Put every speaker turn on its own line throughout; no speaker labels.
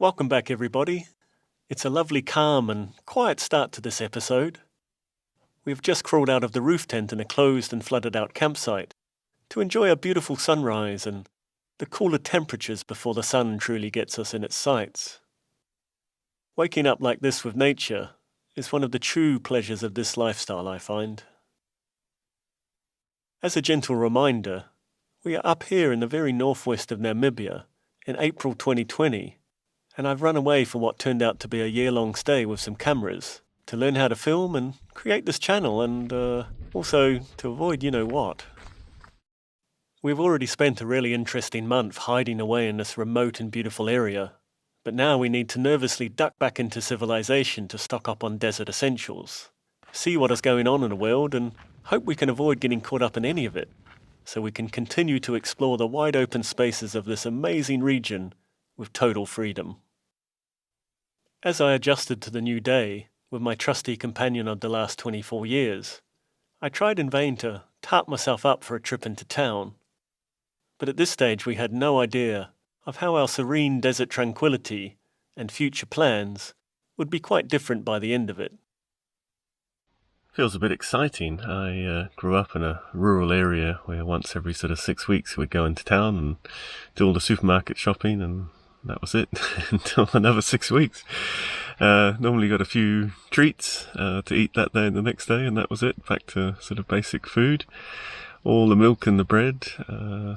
Welcome back, everybody. It's a lovely, calm and quiet start to this episode. We've just crawled out of the roof tent in a closed and flooded out campsite to enjoy a beautiful sunrise and the cooler temperatures before the sun truly gets us in its sights. Waking up like this with nature is one of the true pleasures of this lifestyle, I find. As a gentle reminder, we are up here in the very northwest of Namibia in April 2020, and I've run away for what turned out to be a year-long stay with some cameras to learn how to film and create this channel and also to avoid you-know-what. We've already spent a really interesting month hiding away in this remote and beautiful area, but now we need to nervously duck back into civilization to stock up on desert essentials, see what is going on in the world and hope we can avoid getting caught up in any of it, so we can continue to explore the wide open spaces of this amazing region with total freedom. As I adjusted to the new day with my trusty companion of the last 24 years, I tried in vain to tarp myself up for a trip into town. But at this stage we had no idea of how our serene desert tranquility and future plans would be quite different by the end of it.
Feels a bit exciting. I grew up in a rural area where once every sort of 6 weeks we'd go into town and do all the supermarket shopping, and that was it until another 6 weeks. Normally got a few treats to eat that day and the next day, and that was it. Back to sort of basic food. All the milk and the bread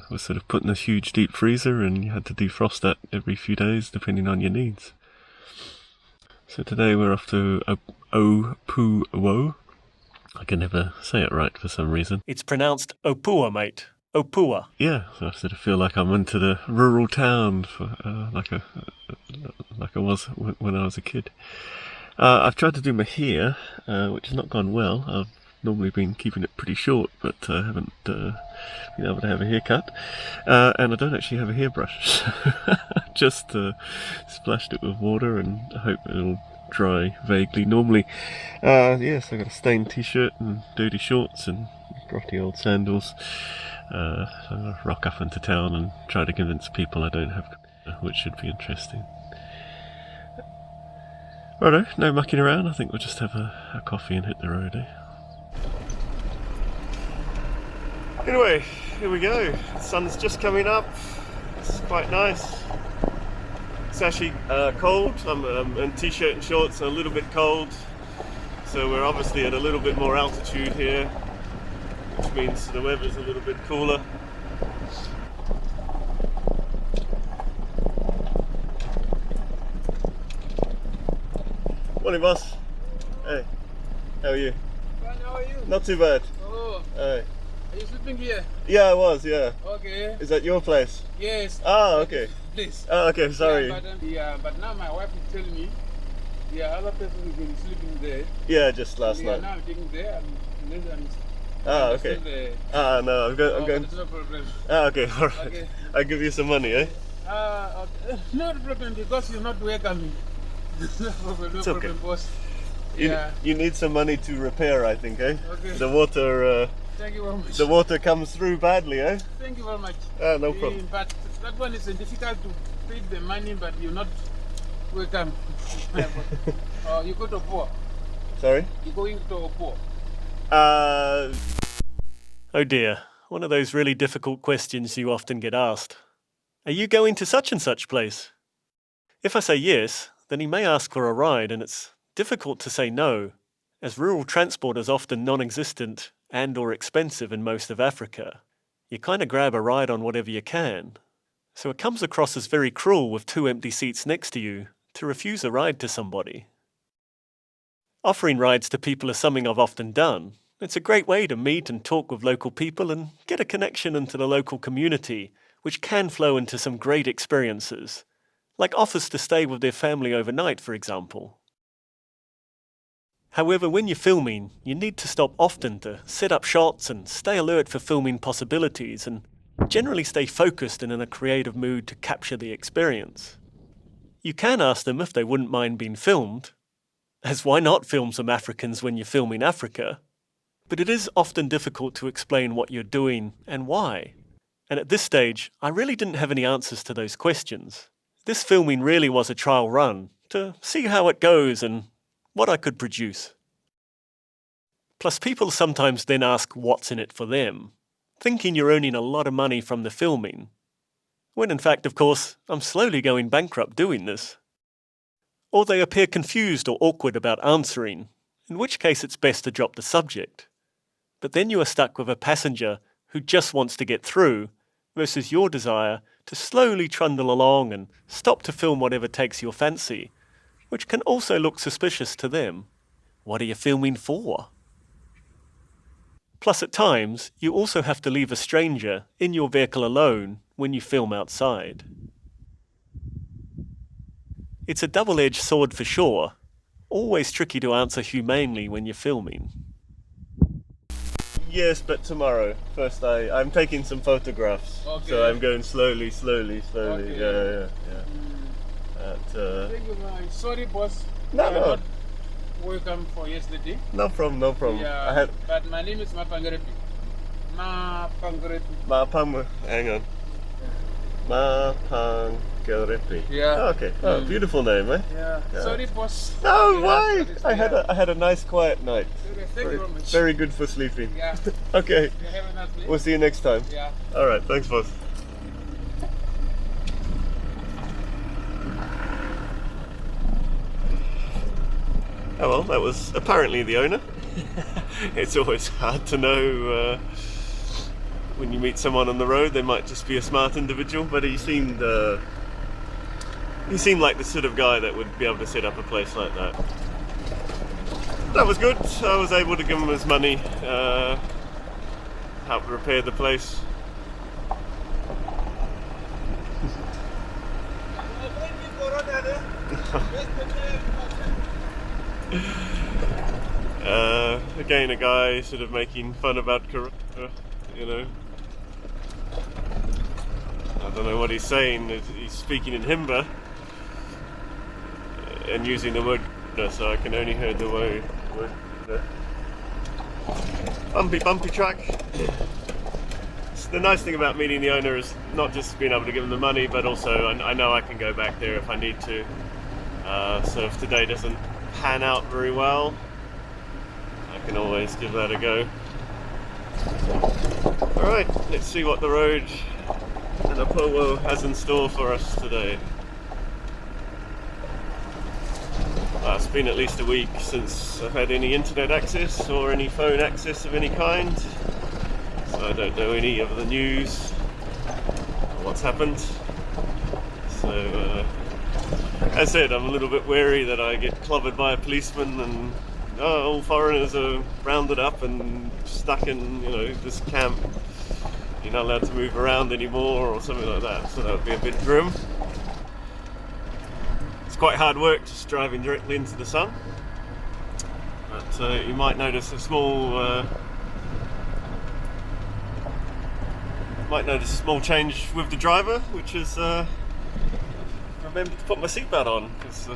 was sort of put in a huge deep freezer, and you had to defrost that every few days depending on your needs. So today we're off to Opuwo. I can never say it right for some reason.
It's pronounced Opua, mate. Opua.
Yeah, I sort of feel like I'm into the rural town, like I was when I was a kid. I've tried to do my hair, which has not gone well. I've normally been keeping it pretty short, but I haven't been able to have a haircut. And I don't actually have a hairbrush. Just splashed it with water and I hope it'll dry vaguely. Normally, yes, I've got a stained t-shirt and dirty shorts and grotty old sandals. So I'm going to rock up into town and try to convince people I don't have, which should be interesting. Righto, no mucking around. I think we'll just have a coffee and hit the road, eh? Anyway, here we go. The sun's just coming up. It's quite nice. It's actually cold. I'm in t-shirt and shorts and a little bit cold. So we're obviously at a little bit more altitude here, which means the weather's a little bit cooler. Morning, boss. Hey, how are you?
Fine, how are you?
Not too bad.
Oh,
Hey.
are you sleeping here?
Yeah, I was, yeah.
Okay.
Is that your place?
Yes.
Ah, okay.
Please.
Oh, okay, sorry.
But now my wife is telling me, other person has been sleeping there.
Yeah, just last night.
Now I'm taking there and
Ah, okay. No, I'm going.
There's no problem.
Ah, okay, alright.
Okay.
I'll give you some money, eh?
Okay. No problem because you're not welcoming. No problem,
It's okay.
boss.
You need some money to repair, I think, eh?
Okay.
The water.
Thank you very much.
The water comes through badly, eh?
Thank you very much.
Ah, no problem.
But that one is difficult to pay the money, but you're not welcome. You go to Opua.
Sorry?
You're going to Opua.
Oh dear, one of those really difficult questions you often get asked. Are you going to such and such place? If I say yes, then he may ask for a ride, and it's difficult to say no, as rural transport is often non-existent and or expensive in most of Africa. You kind of grab a ride on whatever you can. So it comes across as very cruel with 2 empty seats next to you to refuse a ride to somebody. Offering rides to people is something I've often done. It's a great way to meet and talk with local people and get a connection into the local community, which can flow into some great experiences, like offers to stay with their family overnight, for example. However, when you're filming, you need to stop often to set up shots and stay alert for filming possibilities and generally stay focused and in a creative mood to capture the experience. You can ask them if they wouldn't mind being filmed, as why not film some Africans when you're filming Africa? But it is often difficult to explain what you're doing and why. And at this stage, I really didn't have any answers to those questions. This filming really was a trial run to see how it goes and what I could produce. Plus, people sometimes then ask what's in it for them, thinking you're earning a lot of money from the filming, when in fact, of course, I'm slowly going bankrupt doing this. Or they appear confused or awkward about answering, in which case it's best to drop the subject. But then you are stuck with a passenger who just wants to get through, versus your desire to slowly trundle along and stop to film whatever takes your fancy, which can also look suspicious to them. What are you filming for? Plus, at times, you also have to leave a stranger in your vehicle alone when you film outside. It's a double-edged sword for sure, always tricky to answer humanely when you're filming.
Yes, but tomorrow. First I'm taking some photographs,
Okay.
so I'm going slowly.
Okay.
Yeah.
Thank you very much. Sorry, boss.
No,
You are
no.
not welcome for yesterday.
No problem.
Yeah, but my name is Mapangarepi.
Hang on. Mapangarepi.
Yeah.
Oh, okay. Oh, beautiful name, eh?
Yeah.
Yeah.
Sorry, boss.
No,
Yeah,
why?
that is-
I had a nice quiet night.
Thank you very much.
Very good for sleeping.
Yeah.
Okay.
You have a nice day.
We'll see you next time.
Yeah.
All right. Thanks, boss. Oh well, that was apparently the owner. It's always hard to know when you meet someone on the road. They might just be a smart individual, but he seemed like the sort of guy that would be able to set up a place like that. That was good. I was able to give him his money, help repair the place. Again, a guy sort of making fun about Corona, you know. I don't know what he's saying. He's speaking in Himba and using the word Corona, so I can only hear the word bumpy track. The nice thing about meeting the owner is not just being able to give him the money, but also I know I can go back there if I need to. So if today doesn't pan out very well, I can always give that a go. Alright, let's see what the road in Apowo has in store for us today. It's been at least a week since I've had any internet access or any phone access of any kind, so I don't know any of the news or what's happened. So as I said, I'm a little bit wary that I get clobbered by a policeman and all foreigners are rounded up and stuck in, this camp. You're not allowed to move around anymore or something like that, so that would be a bit grim. It's quite hard work just driving directly into the sun, but you might notice a small change with the driver, which is remember to put my seatbelt on, because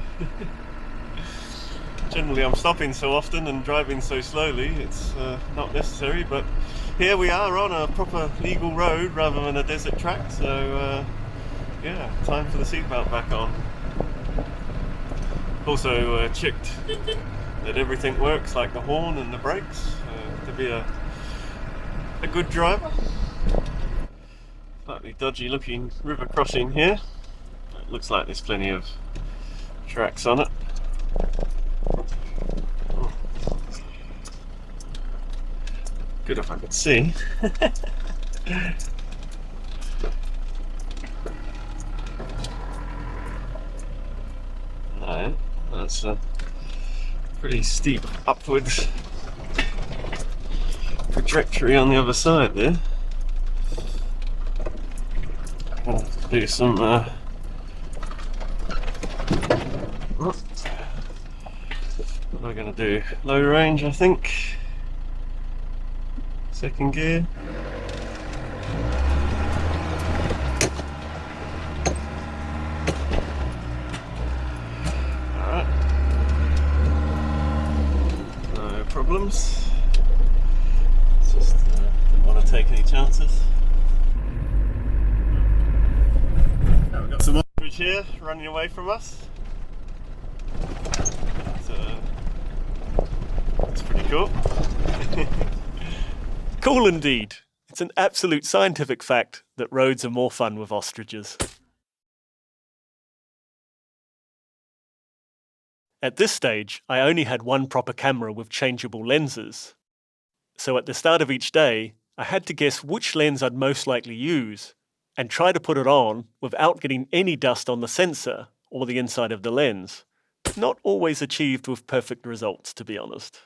generally I'm stopping so often and driving so slowly, it's not necessary, but here we are on a proper legal road rather than a desert track, so yeah, time for the seatbelt back on. Also checked that everything works, like the horn and the brakes, to be a good driver. Slightly dodgy looking river crossing here. It looks like there's plenty of tracks on it. Good if I could see. No, that's a pretty steep upwards trajectory on the other side there. I'll have to do some what am I going to do? Low range, I think. Second gear. Alright. No problems. Just didn't want to take any chances. Now we've got some more here running away from us. It's pretty cool.
Cool indeed. It's an absolute scientific fact that roads are more fun with ostriches. At this stage, I only had one proper camera with changeable lenses. So at the start of each day, I had to guess which lens I'd most likely use and try to put it on without getting any dust on the sensor or the inside of the lens. Not always achieved with perfect results, to be honest.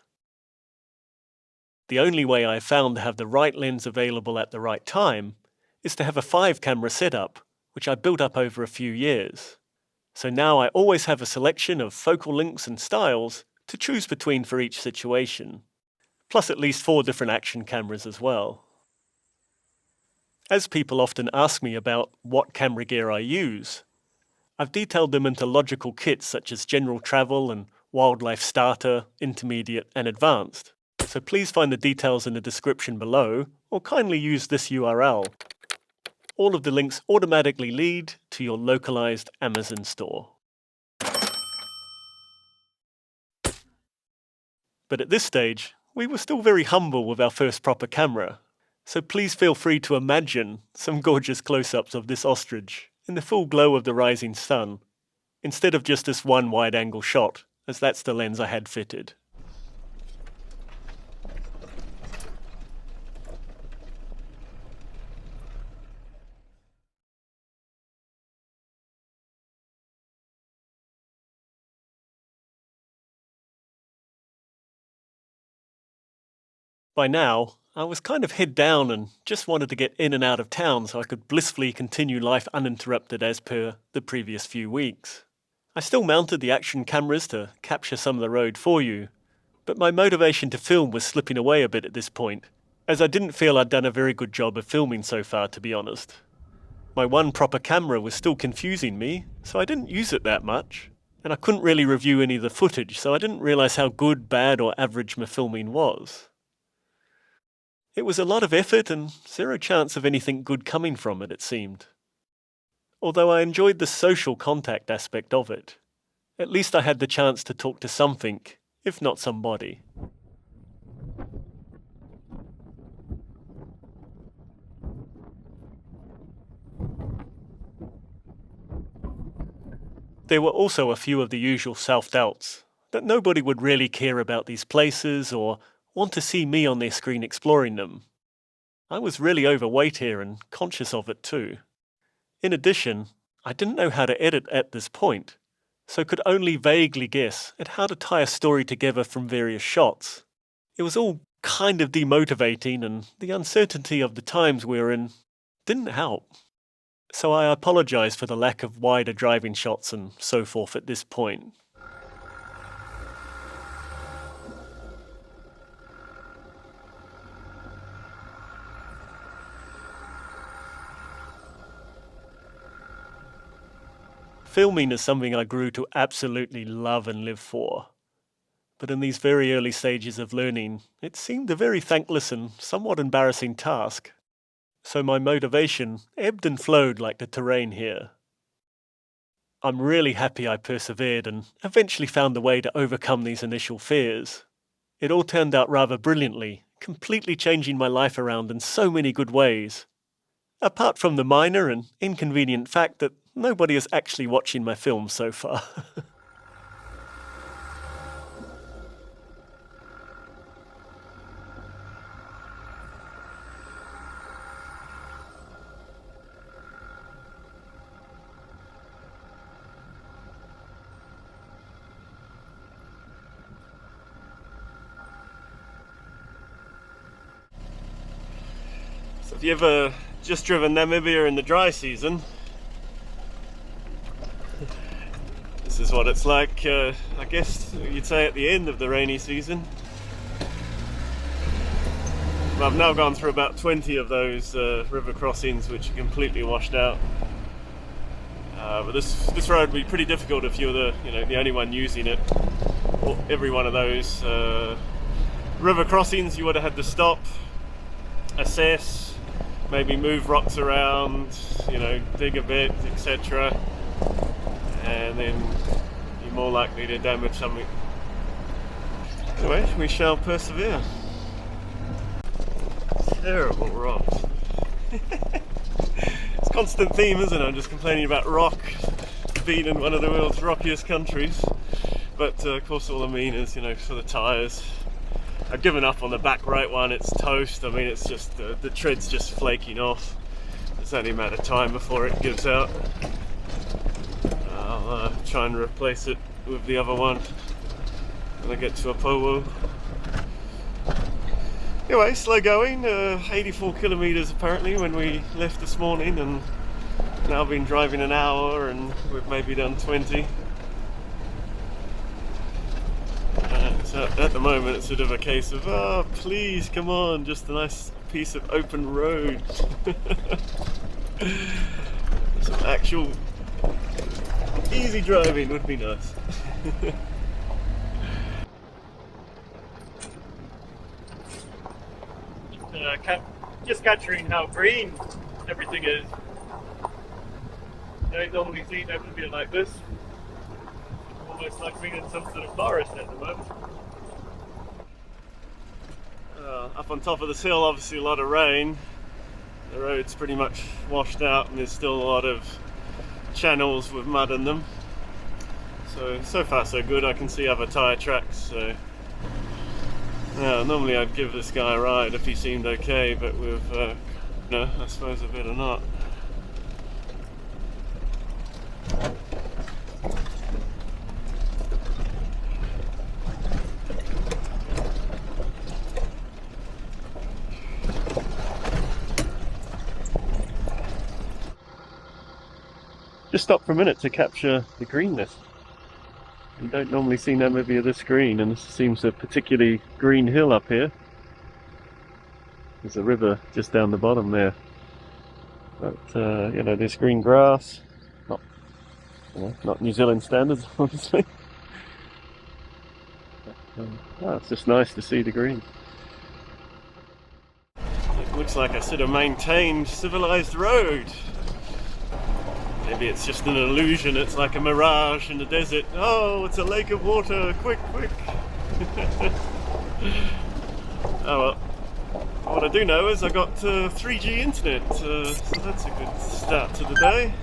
The only way I found to have the right lens available at the right time is to have a 5-camera setup, which I built up over a few years. So now I always have a selection of focal lengths and styles to choose between for each situation, plus at least 4 different action cameras as well. As people often ask me about what camera gear I use, I've detailed them into logical kits such as general travel and wildlife starter, intermediate and advanced. So please find the details in the description below or kindly use this URL. All of the links automatically lead to your localized Amazon store. But at this stage, we were still very humble with our first proper camera. So please feel free to imagine some gorgeous close-ups of this ostrich in the full glow of the rising sun, instead of just this one wide-angle shot, as that's the lens I had fitted. By now, I was kind of head down and just wanted to get in and out of town so I could blissfully continue life uninterrupted as per the previous few weeks. I still mounted the action cameras to capture some of the road for you, but my motivation to film was slipping away a bit at this point, as I didn't feel I'd done a very good job of filming so far, to be honest. My one proper camera was still confusing me, so I didn't use it that much, and I couldn't really review any of the footage, so I didn't realise how good, bad or average my filming was. It was a lot of effort and zero chance of anything good coming from it seemed. Although I enjoyed the social contact aspect of it, at least I had the chance to talk to something, if not somebody. There were also a few of the usual self-doubts, that nobody would really care about these places or want to see me on their screen exploring them. I was really overweight here and conscious of it too. In addition, I didn't know how to edit at this point, so could only vaguely guess at how to tie a story together from various shots. It was all kind of demotivating and the uncertainty of the times we were in didn't help. So I apologise for the lack of wider driving shots and so forth at this point. Filming is something I grew to absolutely love and live for. But in these very early stages of learning, it seemed a very thankless and somewhat embarrassing task. So my motivation ebbed and flowed like the terrain here. I'm really happy I persevered and eventually found a way to overcome these initial fears. It all turned out rather brilliantly, completely changing my life around in so many good ways. Apart from the minor and inconvenient fact that nobody is actually watching my film so far. So if you ever just driven Namibia in the dry season, this is what it's like, I guess you'd say at the end of the rainy season. I've now gone through about 20 of those river crossings which are completely washed out. But this road would be pretty difficult if you were the only one using it. Every one of those river crossings you would have had to stop, assess, maybe move rocks around, dig a bit, etc. and then you're more likely to damage something. Anyway, we shall persevere. Terrible rocks. It's a constant theme, isn't it? I'm just complaining about rock being in one of the world's rockiest countries. But of course all I mean is, you know, for the tyres. I've given up on the back right one, it's toast. I mean, it's just, the tread's just flaking off. It's only a matter of time before it gives out. I'll try and replace it with the other one when I get to a Powo. Anyway, slow going, 84 kilometers apparently when we left this morning, and now been driving an hour and we've maybe done 20. So at the moment it's sort of a case of, oh please come on, just a nice piece of open road. Some actual easy driving would be nice. Just capturing how green everything is. I don't normally see Namibia like this. Almost like being in some sort of forest at the moment. Up on top of this hill, obviously a lot of rain. The road's pretty much washed out and there's still a lot of channels with mud in them. So far so good. I can see other tyre tracks. So normally I'd give this guy a ride if he seemed okay, but with no, I suppose I better not. Just stop for a minute to capture the greenness. You don't normally see Namibia this green, and this seems a particularly green hill up here. There's a river just down the bottom there. But you know, there's green grass. Not New Zealand standards, obviously. But, it's just nice to see the green. It looks like a sort of maintained, civilized road. Maybe it's just an illusion, it's like a mirage in the desert. Oh, it's a lake of water, quick, quick. Oh well. What I do know is I got 3G internet, so that's a good start to the day.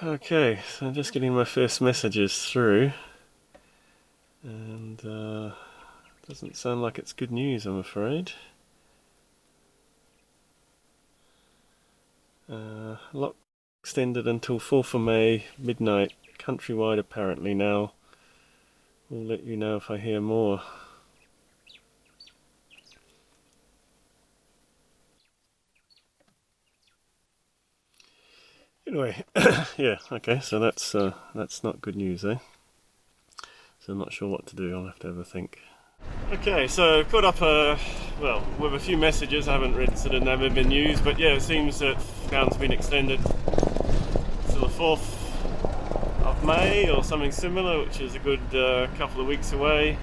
Okay, so I'm just getting my first messages through. And doesn't sound like it's good news, I'm afraid. Lock extended until 4th of May, midnight, countrywide apparently now. We'll let you know if I hear more. Anyway, yeah, okay, so that's not good news, eh? So I'm not sure what to do, I'll have to have a think. Okay, so caught up well, with a few messages. I haven't read sort of Namibia news, but yeah, it seems that lockdown's been extended to the 4th of May or something similar, which is a good couple of weeks away.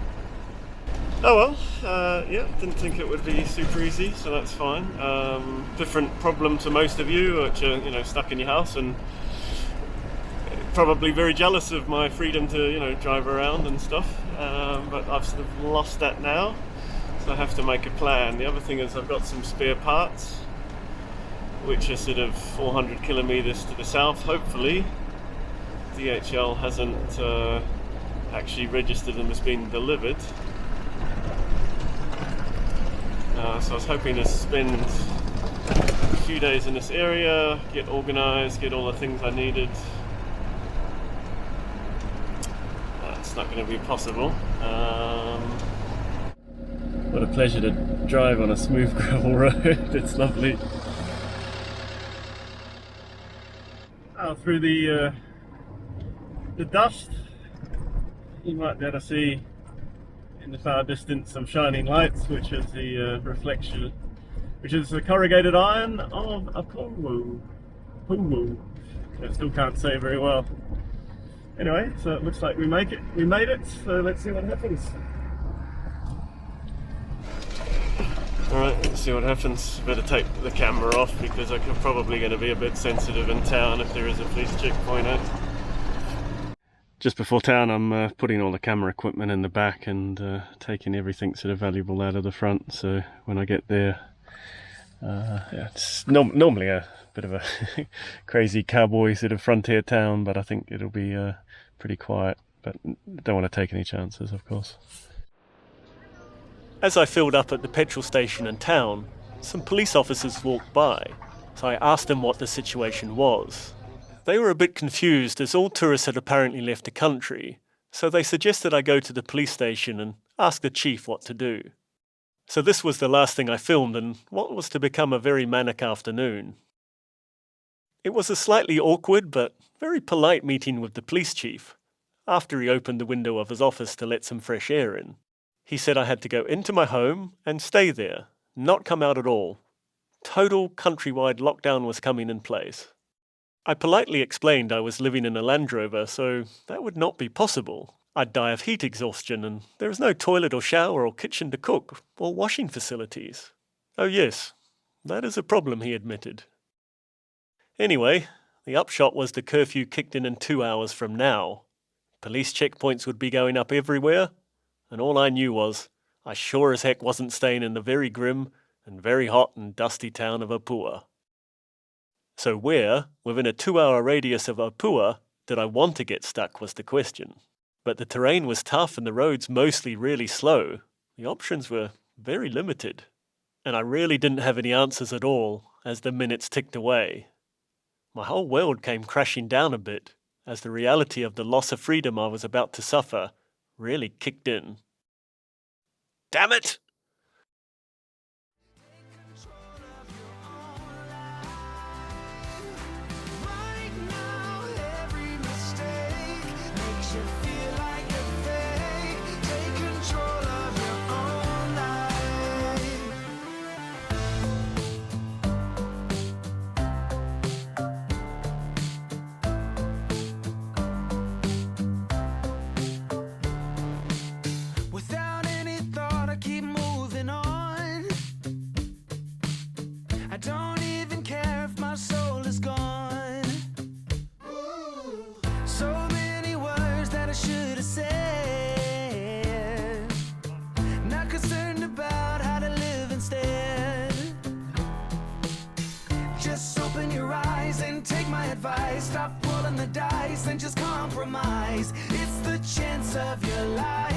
Oh well, yeah, didn't think it would be super easy, so that's fine. Different problem to most of you, which are, you know, stuck in your house and probably very jealous of my freedom to, you know, drive around and stuff, but I've sort of lost that now, so I have to make a plan. The other thing is I've got some spare parts which are sort of 400 kilometers to the south. Hopefully DHL hasn't actually registered them as being delivered, so I was hoping to spend a few days in this area, get organised, get all the things I needed. Not going to be possible. What a pleasure to drive on a smooth gravel road. It's lovely. Through the dust, you might be able to see in the far distance some shining lights, which is the reflection, which is the corrugated iron of a Powo. I still can't say very well. Anyway, so it looks like we made it, so let's see what happens. Alright, let's see what happens. Better take the camera off because I'm probably going to be a bit sensitive in town if there is a police checkpoint out. Just before town, I'm putting all the camera equipment in the back and taking everything sort of valuable out of the front, so when I get there, yeah, it's normally a bit of a crazy cowboy sort of frontier town, but I think it'll be pretty quiet, but don't want to take any chances, of course. As I filled up at the petrol station in town, some police officers walked by, so I asked them what the situation was. They were a bit confused as all tourists had apparently left the country, so they suggested I go to the police station and ask the chief what to do. So this was the last thing I filmed in what was to become a very manic afternoon. It was a slightly awkward but very polite meeting with the police chief. After he opened the window of his office to let some fresh air in, he said I had to go into my home and stay there, not come out at all. Total countrywide lockdown was coming in place. I politely explained I was living in a Land Rover, so that would not be possible. I'd die of heat exhaustion, and there is no toilet or shower or kitchen to cook, or washing facilities. Oh yes, that is a problem, he admitted. Anyway, the upshot was the curfew kicked in 2 hours from now. Police checkpoints would be going up everywhere, and all I knew was I sure as heck wasn't staying in the very grim and very hot and dusty town of Opua. So where, within a 2-hour radius of Opua, did I want to get stuck was the question. But the terrain was tough and the roads mostly really slow. The options were very limited. And I really didn't have any answers at all as the minutes ticked away. My whole world came crashing down a bit as the reality of the loss of freedom I was about to suffer really kicked in. Damn it!
Stop pulling the dice and just compromise. It's the chance of your life.